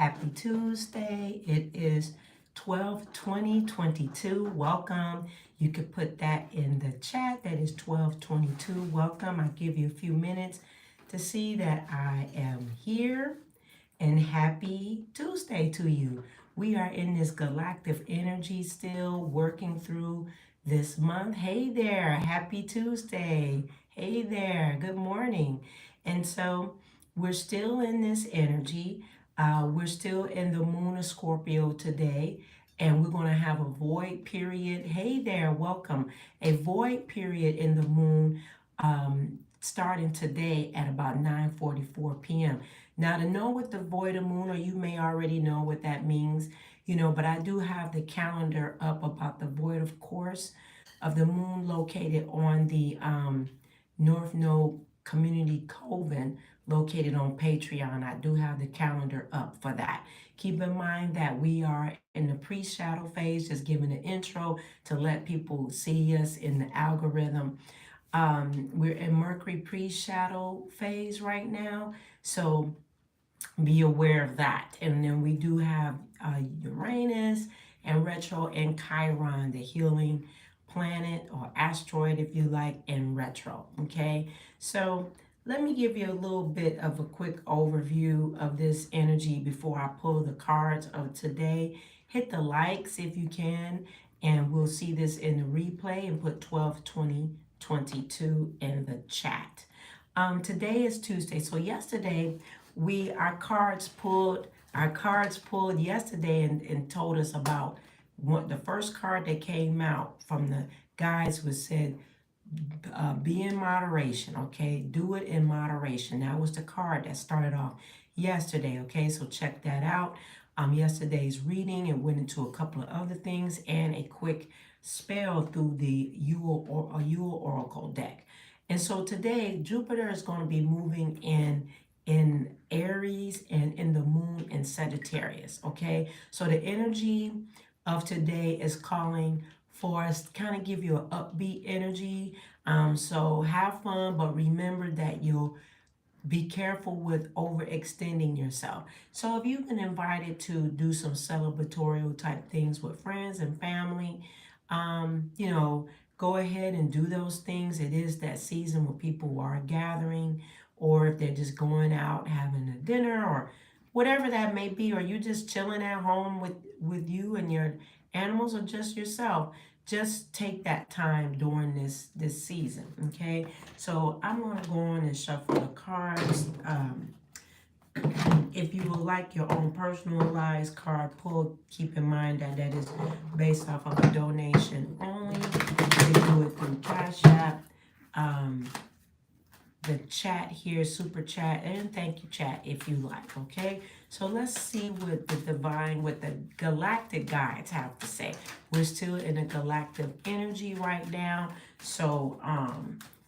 Happy Tuesday. It is 12/20/22. Welcome. You could put that in the chat. That is 12/22. Welcome. I'll give you a few minutes to see that I am here. And happy Tuesday to you. We are in this galactic energy still working through this month. Hey there. Happy Tuesday. Hey there. Good morning. And so we're still in this energy. We're still in the moon of Scorpio today, and we're going to have a void period. Hey there, welcome. A void period in the moon starting today at about 9:44 p.m. Now, to know what the void of moon, or you may already know what that means, but I do have the calendar up about the void, of course, of the moon located on the North Node Community Coven located on Patreon. I do have the calendar up for that. Keep in mind that we are in the pre-shadow phase, just giving an intro to let people see us in the algorithm. We're in Mercury pre-shadow phase right now, so be aware of that. And then we do have Uranus and retro and Chiron, the healing planet or asteroid, if you like, in retro. Okay, so let me give you a little bit of a quick overview of this energy before I pull the cards of today. Hit the likes if you can, and we'll see this in the replay, and put 12/20/22 in the chat. Today is Tuesday, so yesterday our cards pulled yesterday and told us about what the first card that came out from the guides was said, be in moderation. Okay, do it in moderation. That was the card that started off yesterday. Okay, so check that out. Yesterday's reading, and went into a couple of other things and a quick spell through the Yule Oracle deck. And so today Jupiter is going to be moving in Aries and in the moon in Sagittarius. Okay, so the energy of today is calling for us to kind of give you an upbeat energy. So have fun, but remember that you'll be careful with overextending yourself. So if you've been invited to do some celebratory type things with friends and family, go ahead and do those things. It is that season where people are gathering, or if they're just going out having a dinner or whatever that may be, or you just chilling at home with you and your animals, or just yourself. Just take that time during this season. Okay, so I'm going to go on and shuffle the cards. If you would like your own personalized card pulled, keep in mind that that is based off of a donation only. You do it through Cash App, the chat here, super chat, and thank you chat if you like. Okay, so let's see what the galactic guides have to say. We're still in a galactic energy right now, so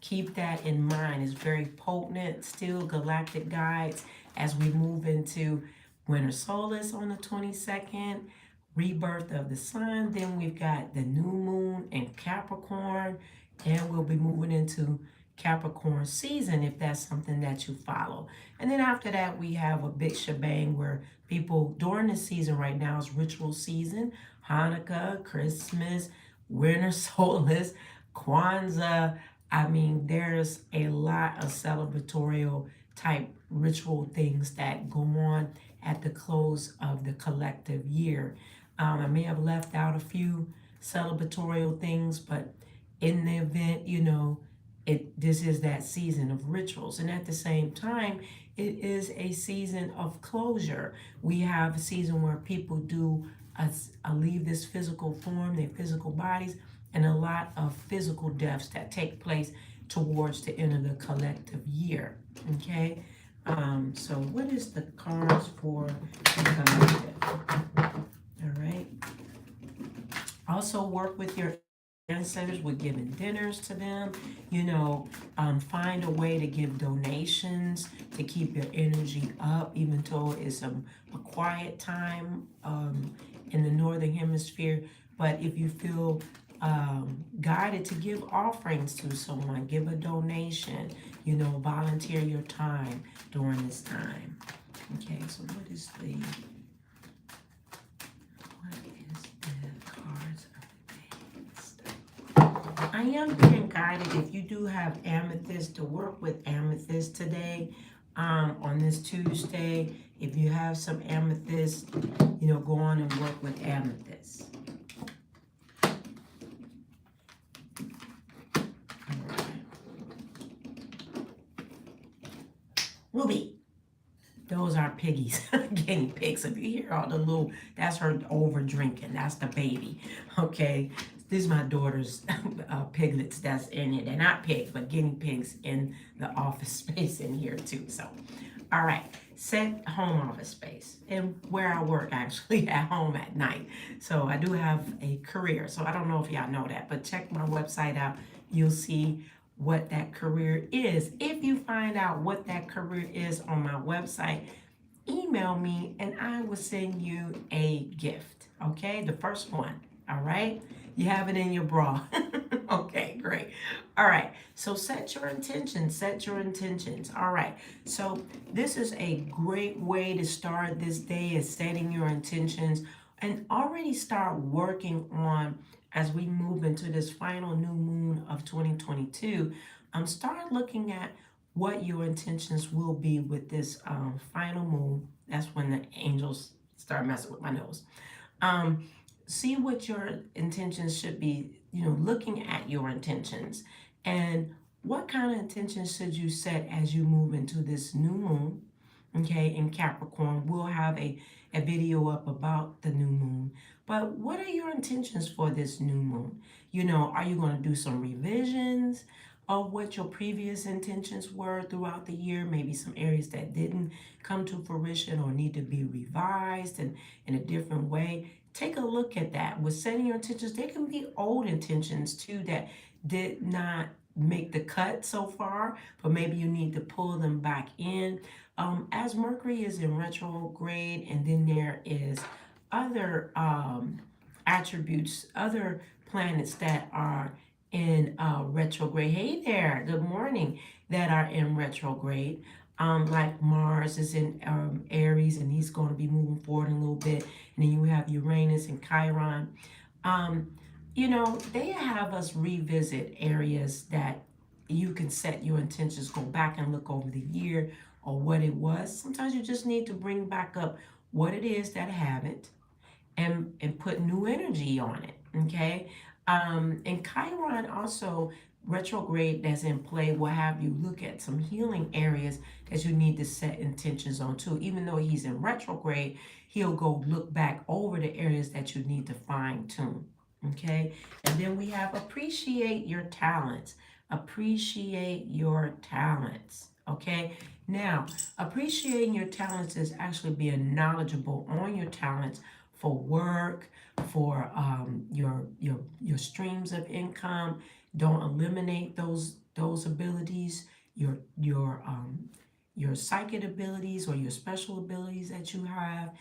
keep that in mind. It's very potent, still galactic guides as we move into winter solstice on the 22nd, rebirth of the sun. Then we've got the new moon in Capricorn, and we'll be moving into Capricorn season if that's something that you follow. And then after that, we have a big shebang where people during the season right now is ritual season, Hanukkah, Christmas, winter solstice, Kwanzaa. I mean, there's a lot of celebratory type ritual things that go on at the close of the collective year. I may have left out a few celebratory things, but in the event, this is that season of rituals. And at the same time, it is a season of closure. We have a season where people do leave this physical form, their physical bodies, and a lot of physical deaths that take place towards the end of the collective year. Okay, so what is the cards for the collective? All right. Also work with your ancestors with giving dinners to them. Find a way to give donations to keep your energy up, even though it's a quiet time in the northern hemisphere. But if you feel guided to give offerings to someone, give a donation, volunteer your time during this time. Okay, so what is the am being guided. If you do have amethyst, to work with amethyst today, on this Tuesday. If you have some amethyst, you know, go on and work with amethyst. Ruby. Those are piggies, guinea pigs. If you hear all the little, that's her over drinking. That's the baby. Okay. These are my daughter's piglets that's in it. They're not pigs, but guinea pigs in the office space in here too. So, all right. Set home office space. And where I work actually at home at night. So I do have a career. So I don't know if y'all know that, but check my website out. You'll see what that career is. If you find out what that career is on my website, email me and I will send you a gift. Okay, the first one. All right, you have it in your bra. Okay, great. All right, so set your intentions. Set your intentions. All right, so this is a great way to start this day, is setting your intentions and already start working on, as we move into this final new moon of 2022, start looking at what your intentions will be with this final moon. That's when the angels start messing with my nose. See what your intentions should be, you know, looking at your intentions and what kind of intentions should you set as you move into this new moon. Okay, in Capricorn, we'll have a video up about the new moon. But what are your intentions for this new moon? You know, are you going to do some revisions of what your previous intentions were throughout the year? Maybe some areas that didn't come to fruition or need to be revised and in a different way. Take a look at that. With setting your intentions, they can be old intentions too that did not make the cut so far, but maybe you need to pull them back in. As Mercury is in retrograde, and then there is other attributes, other planets that are in retrograde. Hey there, good morning, that are in retrograde. Like Mars is in Aries, and he's going to be moving forward a little bit. And then you have Uranus and Chiron. You know, they have us revisit areas that you can set your intentions, go back and look over the year or what it was. Sometimes you just need to bring back up what it is that haven't and put new energy on it, okay? And Chiron also, retrograde that's in play, will have you look at some healing areas that you need to set intentions on too. Even though he's in retrograde, he'll go look back over the areas that you need to fine tune, okay? And then we have appreciate your talents. Appreciate your talents, okay? Now, appreciating your talents is actually being knowledgeable on your talents for work, for your streams of income. Don't eliminate those abilities, your psychic abilities or your special abilities that you have.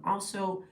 Also,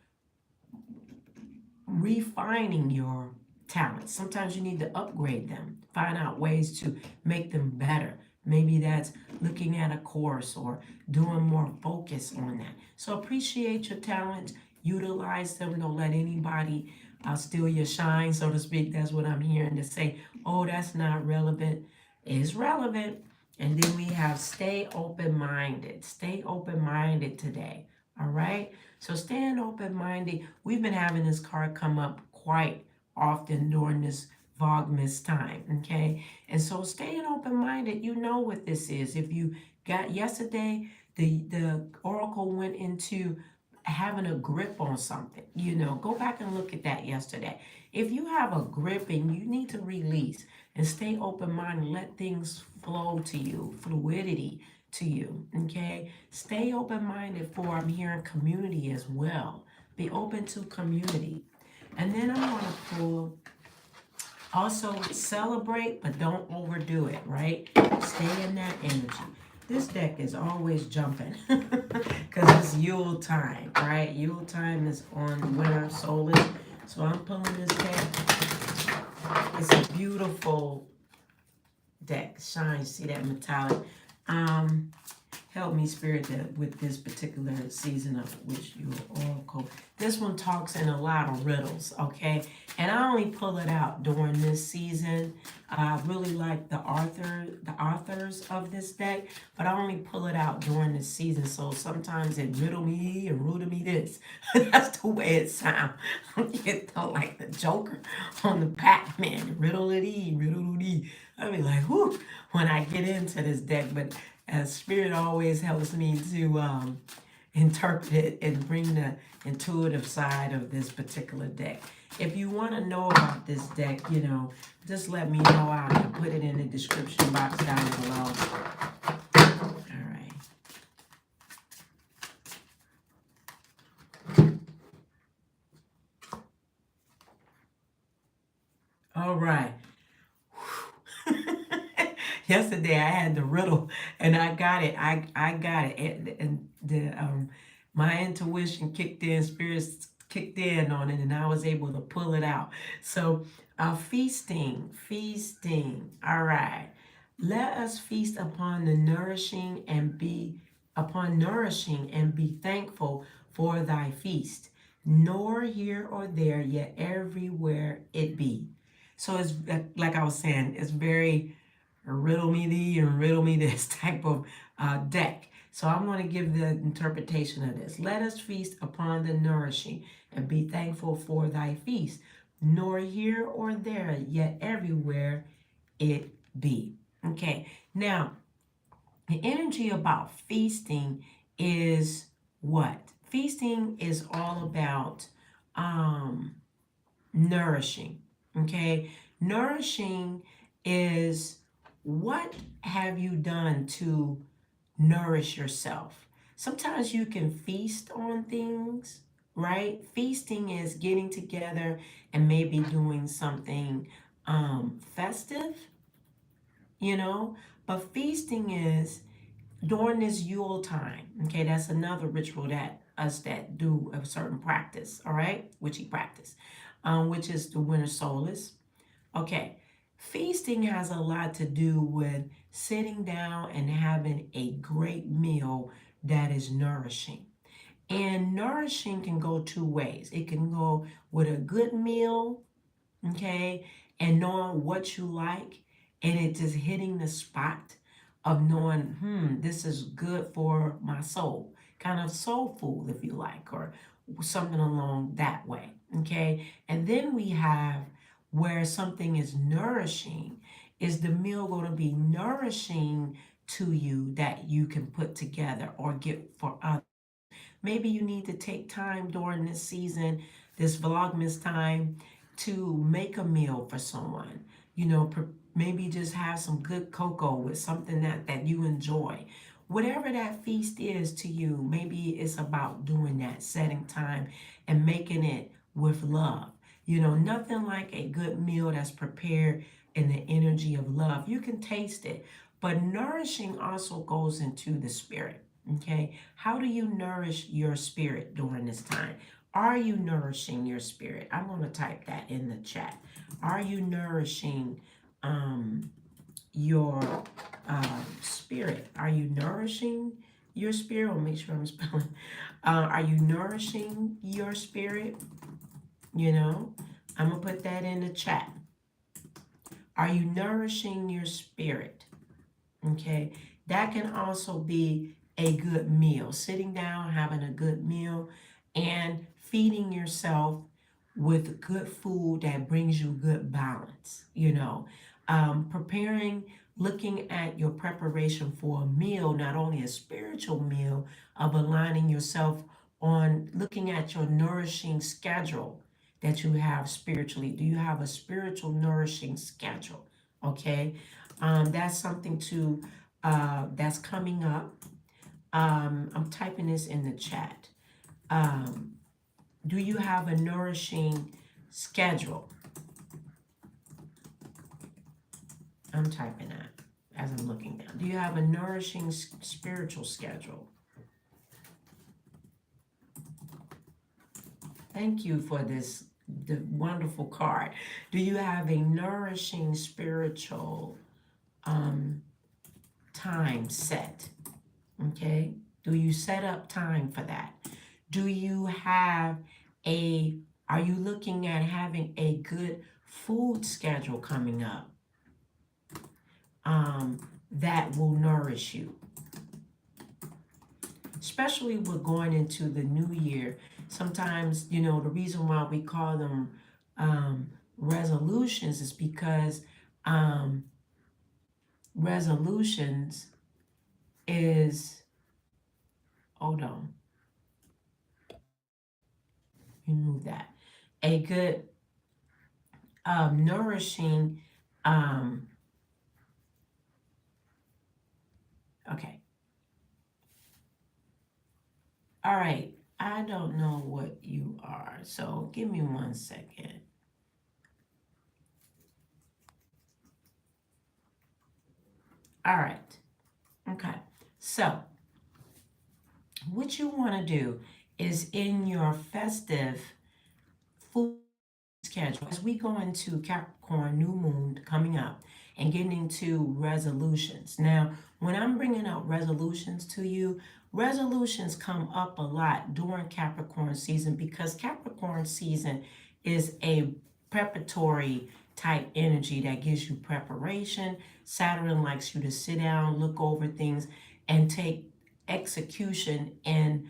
refining your talents. Sometimes you need to upgrade them, find out ways to make them better. Maybe that's looking at a course or doing more focus on that. So appreciate your talents, utilize them. Don't let anybody steal your shine, so to speak. That's what I'm hearing to say. Oh, that's not relevant. It's relevant. And then we have stay open-minded. Stay open-minded today. All right? So staying open-minded. We've been having this card come up quite often during this Vlogmas time, okay? And so staying open-minded, you know what this is. If you got yesterday, the oracle went into having a grip on something. You know, go back and look at that yesterday. If you have a grip and you need to release and stay open-minded, let things flow to you, fluidity to you, okay? Stay open-minded for, I'm hearing, community as well. Be open to community. And then I'm going to pull, also celebrate, but don't overdo it, right? Stay in that energy. This deck is always jumping because it's Yule time, right? Yule time is on winter solstice. So I'm pulling this deck. It's a beautiful deck. Shine, see that metallic. help me, Spirit, with this particular season of which you are oracle. This one talks in a lot of riddles, okay? And I only pull it out during this season. I really like the authors of this deck, but I only pull it out during this season. So sometimes it riddle me and riddle me this. That's the way it sounds. You know, like the Joker on the Pac-Man, riddle-a-dee, riddle-a-dee. I be like, whew, when I get into this deck, but Spirit always helps me to interpret it and bring the intuitive side of this particular deck. If you want to know about this deck, you know, just let me know. I can put it in the description box down below. All right. All right. Yesterday I had the riddle and I got it. I got it. And the my intuition kicked in, spirits kicked in on it, and I was able to pull it out. So feasting. All right. Let us feast upon the nourishing and be thankful for thy feast, nor here or there, yet everywhere it be. So it's like I was saying, it's very riddle me thee and riddle me this type of deck. So I'm going to give the interpretation of this. Let us feast upon the nourishing and be thankful for thy feast, nor here or there, yet everywhere it be. Okay, now the energy about feasting is what? Feasting is all about nourishing. Okay, nourishing is what have you done to nourish yourself? Sometimes you can feast on things, right? Feasting is getting together and maybe doing something festive, you know, but feasting is during this Yule time. Okay, that's another ritual that us that do a certain practice, all right, witchy practice, which is the winter solstice. Okay, feasting has a lot to do with sitting down and having a great meal that is nourishing. And nourishing can go two ways. It can go with a good meal, okay, and knowing what you like, and it just hitting the spot of knowing, this is good for my soul, kind of soul food, if you like, or something along that way, okay. And then we have where something is nourishing. Is the meal going to be nourishing to you that you can put together or get for others? Maybe you need to take time during this season, this Vlogmas time, to make a meal for someone. You know, maybe just have some good cocoa with something that you enjoy. Whatever that feast is to you, maybe it's about doing that, setting time and making it with love. You know, nothing like a good meal that's prepared in the energy of love. You can taste it, but nourishing also goes into the spirit. Okay, how do you nourish your spirit during this time? Are you nourishing your spirit? I'm going to type that in the chat. Are you nourishing your spirit? Are you nourishing your spirit? I'll make sure I'm spelling. Are you nourishing your spirit? You know, I'm going to put that in the chat. Are you nourishing your spirit? Okay, that can also be a good meal. Sitting down, having a good meal, and feeding yourself with good food that brings you good balance. You know, preparing, looking at your preparation for a meal, not only a spiritual meal, of aligning yourself on looking at your nourishing schedule that you have spiritually. Do you have a spiritual nourishing schedule? Okay, that's something to that's coming up. I'm typing this in the chat. Do you have a nourishing schedule? I'm typing that as I'm looking down. Do you have a nourishing spiritual schedule? Thank you for this the wonderful card. Do you have a nourishing spiritual time set? Okay? Do you set up time for that? Do you have are you looking at having a good food schedule coming up that will nourish you? Especially with going into the new year. Sometimes, the reason why we call them resolutions is because um, resolutions is, hold on, remove that. A good nourishing, um, okay. All right. I don't know what you are, so give me 1 second. All right. Okay. So, what you want to do is in your festive food schedule, as we go into Capricorn new moon coming up and getting into resolutions. Now, when I'm bringing out resolutions to you, resolutions come up a lot during Capricorn season because Capricorn season is a preparatory type energy that gives you preparation. Saturn likes you to sit down, look over things, and take execution in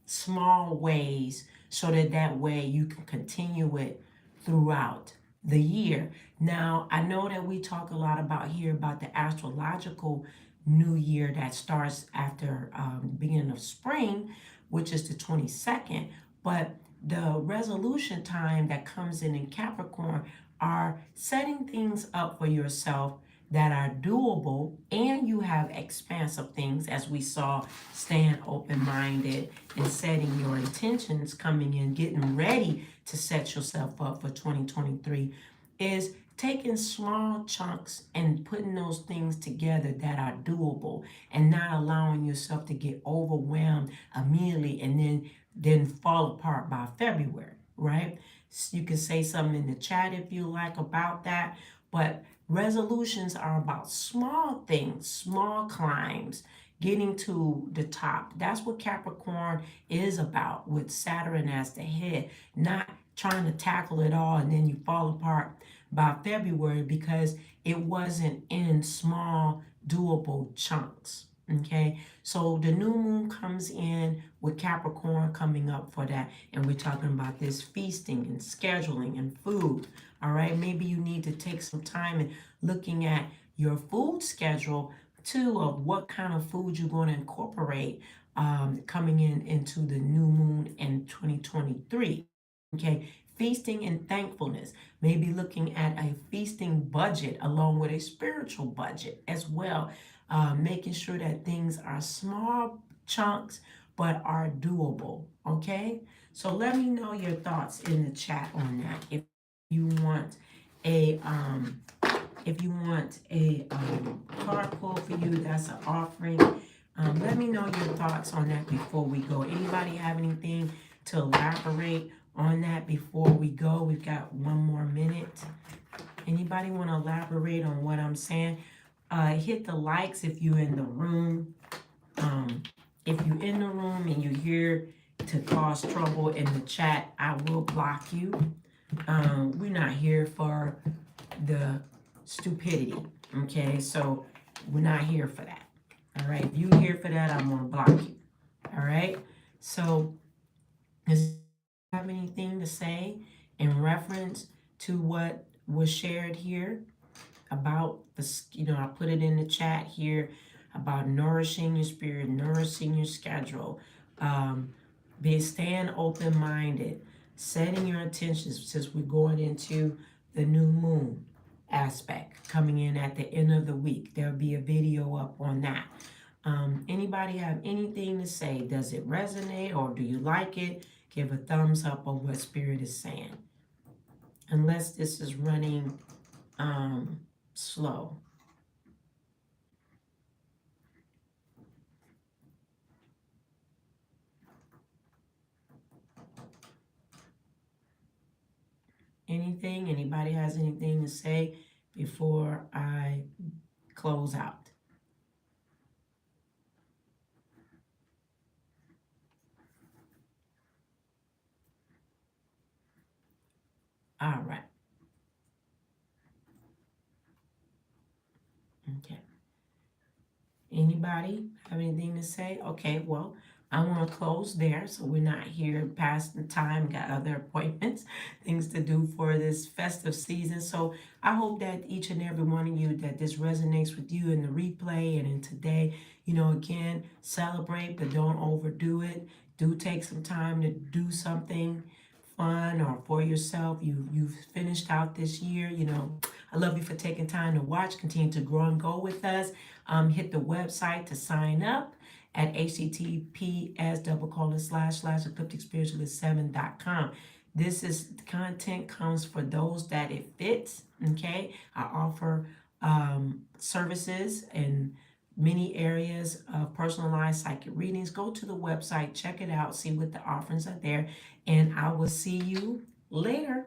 small ways so that way you can continue it throughout the year. Now, I know that we talk a lot about here about the astrological new year that starts after the beginning of spring, which is the 22nd, but the resolution time that comes in Capricorn are setting things up for yourself that are doable, and you have expansive things as we saw, staying open-minded and setting your intentions coming in, getting ready to set yourself up for 2023 is taking small chunks and putting those things together that are doable and not allowing yourself to get overwhelmed immediately and then fall apart by February, right? So you can say something in the chat if you like about that, but resolutions are about small things, small climbs, getting to the top. That's what Capricorn is about with Saturn as the head, not trying to tackle it all and then you fall apart by February because it wasn't in small, doable chunks. Okay, so the new moon comes in with Capricorn coming up for that, and we're talking about this feasting and scheduling and food. All right, maybe you need to take some time and looking at your food schedule too, of what kind of food you're going to incorporate coming into the new moon in 2023. Okay, feasting and thankfulness. Maybe looking at a feasting budget along with a spiritual budget as well. Making sure that things are small chunks but are doable. Okay, so let me know your thoughts in the chat on that. If you want a card pull for you, that's an offering. Let me know your thoughts on that before we go. Anybody have anything to elaborate on that before we go? We've got 1 more minute. Anybody want to elaborate on what I'm saying? Hit the likes if you're in the room. If you're in the room and you're here to cause trouble in the chat, I will block you. We're not here for the stupidity. Okay, so we're not here for that. All right, if you're here for that, I'm gonna block you. All right, so does you have anything to say in reference to what was shared here about I put it in the chat here about nourishing your spirit, nourishing your schedule, staying open-minded, setting your intentions since we're going into the new moon aspect coming in at the end of the week. There'll be a video up on that. Anybody have anything to say? Does it resonate or do you like it? Give a thumbs up on what Spirit is saying. Unless this is running slow. Anything? Anybody has anything to say before I close out? All right. Okay. Anybody have anything to say? Okay, well, I want to close there so we're not here past the time, got other appointments, things to do for this festive season. So I hope that each and every one of you, that this resonates with you in the replay and in today. Again, celebrate, but don't overdo it. Do take some time to do something fun or for yourself. You've finished out this year. I love you for taking time to watch. Continue to grow and go with us. Hit the website to sign up at https://eclipticspiritualist7.com. This is content comes for those that it fits. Okay, I offer services in many areas of personalized psychic readings. Go to the website, check it out, see what the offerings are there, and I will see you later.